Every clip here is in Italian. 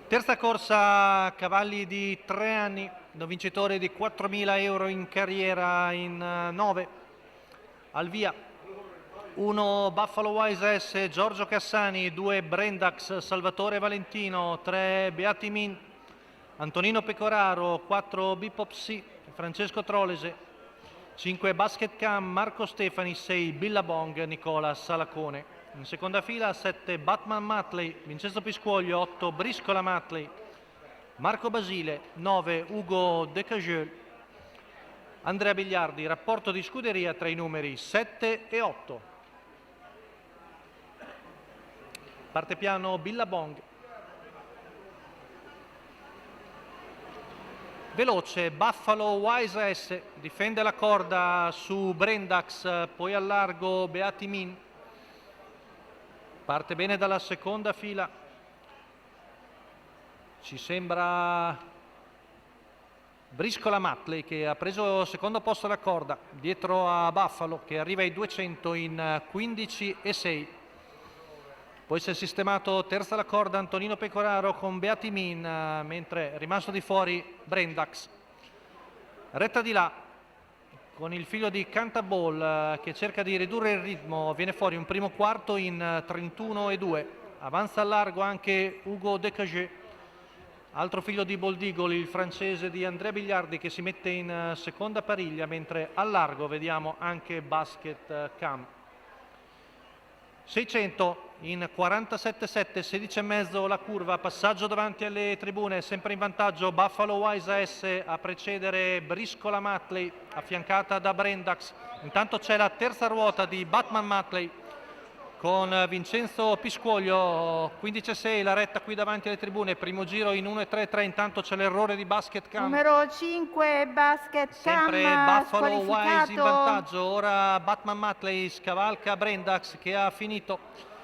Terza corsa, cavalli di 3 anni, vincitore di 4.000 euro in carriera in 9. Al via 1 Buffalo Wise S, Giorgio Cassani, 2 Brendax, Salvatore Valentino, 3 Beati Min, Antonino Pecoraro, 4 Bipop C, Francesco Trolese, 5 Basket Cam, Marco Stefani, 6 Billabong, Nicola Salacone. In seconda fila 7 Batman Matley, Vincenzo Piscuoglio, 8 Briscola Matley, Marco Basile, 9 Ugo Decagel, Andrea Bigliardi. Rapporto di scuderia tra i numeri 7 e 8. Parte piano Billabong. Veloce Buffalo Wise S, difende la corda su Brendax, poi al largo Beati Min. Parte bene dalla seconda fila, ci sembra Briscola Matley che ha preso il secondo posto alla corda, dietro a Buffalo che arriva ai 200 in 15 e 6. Poi si è sistemato terza alla corda Antonino Pecoraro con Beati Min, mentre è rimasto di fuori Brendax. Retta di là con il figlio di Cantaball che cerca di ridurre il ritmo, viene fuori un primo quarto in 31 e 2. Avanza al largo anche Ugo Decagé, altro figlio di Boldigoli, il francese di Andrea Bigliardi che si mette in seconda pariglia, mentre al largo vediamo anche Basket Cam. 600 in 47,7, 16,5 la curva, passaggio davanti alle tribune, sempre in vantaggio Buffalo Wise S a precedere Briscola Matley, affiancata da Brendax. Intanto c'è la terza ruota di Batman Matley con Vincenzo Piscuoglio, 15,6 la retta qui davanti alle tribune, primo giro in 1,33, intanto c'è l'errore di Basket Cam. Numero 5 Basket Cam, sempre Buffalo Wise in vantaggio, ora Batman Matley scavalca Brendax che ha finito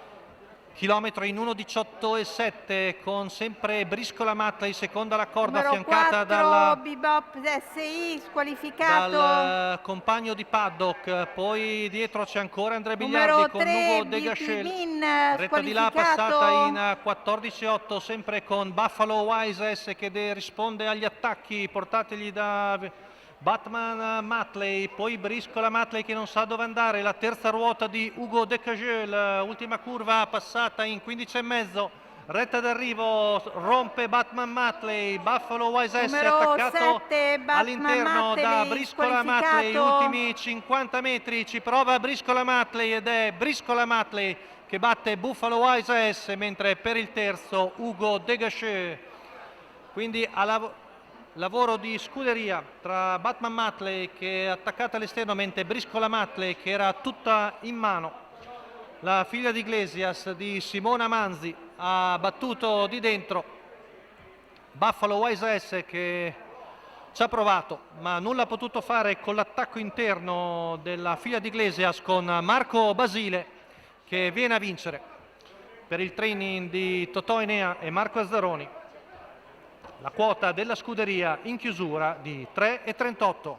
chilometro in 1,18,7 con sempre Briscola Matley seconda alla corda, numero affiancata 4 Bebop SI squalificato, dal compagno di paddock. Poi dietro c'è ancora Andrea Bigliardi numero con 3 Ugo Decagel, Min retta di là passata in 14,8 sempre con Buffalo Wise S che risponde agli attacchi portategli da Batman Matley, poi Briscola Matley che non sa dove andare, la terza ruota di Ugo Decagel, ultima curva passata in 15,5, retta d'arrivo, rompe Batman Matley, Buffalo Wise S numero attaccato 7 all'interno da Briscola Matley, ultimi 50 metri, ci prova Briscola Matley ed è Briscola Matley che batte Buffalo Wise S, mentre per il terzo Ugo Decagel. Quindi lavoro di scuderia tra Batman Matley che è attaccata all'esterno, mentre Briscola Matley che era tutta in mano. La figlia di Iglesias di Simona Manzi ha battuto di dentro Buffalo Wise S che ci ha provato ma nulla ha potuto fare con l'attacco interno della figlia di Iglesias con Marco Basile che viene a vincere per il training di Totò Enea e Marco Azzaroni. La quota della scuderia in chiusura di 3,38.